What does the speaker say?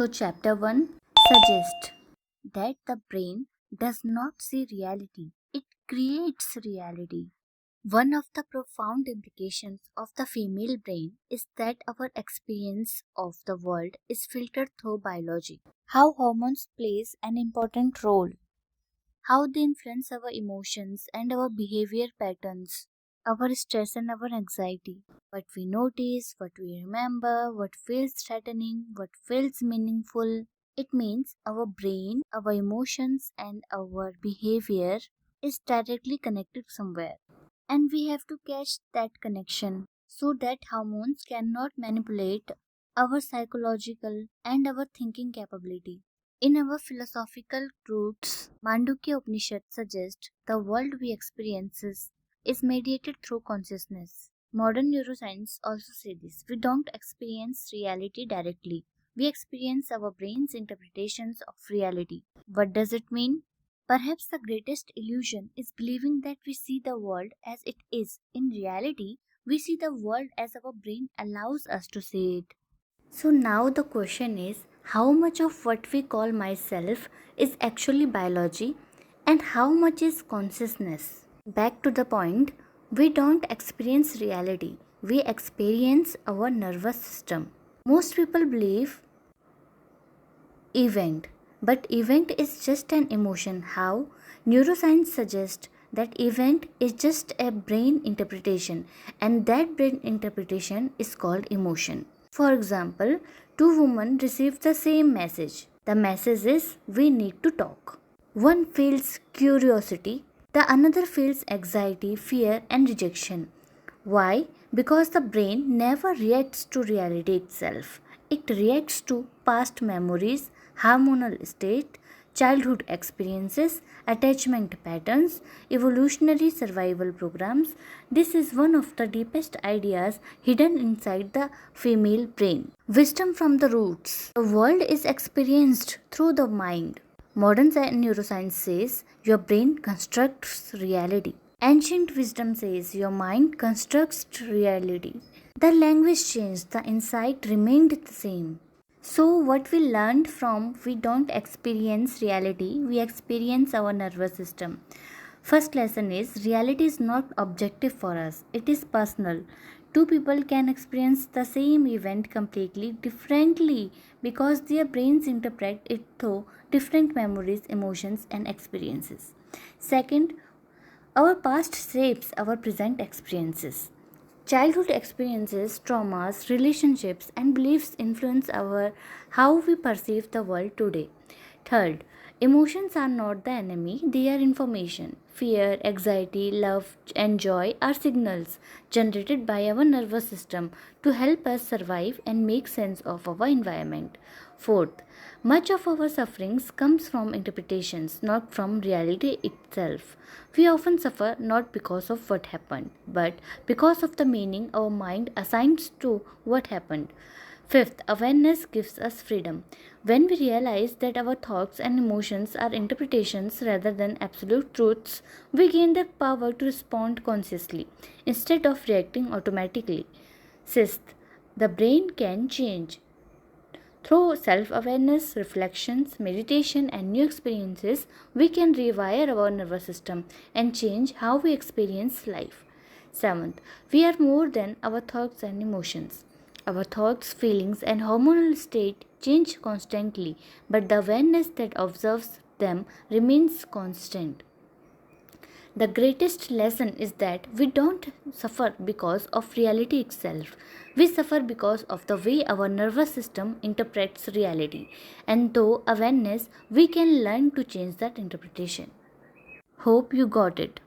So, chapter 1 suggests that the brain does not see reality, it creates reality. One of the profound implications of the female brain is that our experience of the world is filtered through biology. How hormones plays an important role, how they influence our emotions and our behavior patterns, our stress and our anxiety, what we notice, what we remember, what feels threatening, what feels meaningful. It means our brain, our emotions, and our behavior is directly connected somewhere. And we have to catch that connection so that hormones cannot manipulate our psychological and our thinking capability. In our philosophical roots, Mandukya Upanishad suggests the world we experience is mediated through consciousness. Modern neuroscience also says this. We don't experience reality directly. We experience our brain's interpretations of reality. What does it mean? Perhaps the greatest illusion is believing that we see the world as it is. In reality, we see the world as our brain allows us to see it. So now the question is, how much of what we call myself is actually biology and how much is consciousness? Back to the point, we don't experience reality, we experience our nervous system. Most people believe event, but event is just an emotion. How? Neuroscience suggests that event is just a brain interpretation, and that brain interpretation is called emotion. For example, two women receive the same message. The message is we need to talk. One feels curiosity, the another feels anxiety, fear, and rejection. Why? Because the brain never reacts to reality itself. It reacts to past memories, hormonal state, childhood experiences, attachment patterns, evolutionary survival programs. This is one of the deepest ideas hidden inside the female brain. Wisdom from the roots. The world is experienced through the mind. Modern neuroscience says your brain constructs reality. Ancient wisdom says your mind constructs reality. The language changed, the insight remained the same. So, what we learned from we don't experience reality, we experience our nervous system. First lesson is reality is not objective for us, it is personal. Two people can experience the same event completely differently because their brains interpret it through different memories, emotions, and experiences. Second, our past shapes our present experiences. Childhood experiences, traumas, relationships, and beliefs influence our how we perceive the world today. Third, emotions are not the enemy, they are information. Fear, anxiety, love, and joy are signals generated by our nervous system to help us survive and make sense of our environment. Fourth, much of our sufferings comes from interpretations, not from reality itself. We often suffer not because of what happened, but because of the meaning our mind assigns to what happened. Fifth, awareness gives us freedom. When we realize that our thoughts and emotions are interpretations rather than absolute truths, we gain the power to respond consciously instead of reacting automatically. Sixth, the brain can change. Through self awareness, reflections, meditation, and new experiences, we can rewire our nervous system and change how we experience life. Seventh, we are more than our thoughts and emotions. Our thoughts, feelings, and hormonal state change constantly, but the awareness that observes them remains constant. The greatest lesson is that we don't suffer because of reality itself. We suffer because of the way our nervous system interprets reality. And through awareness, we can learn to change that interpretation. Hope you got it.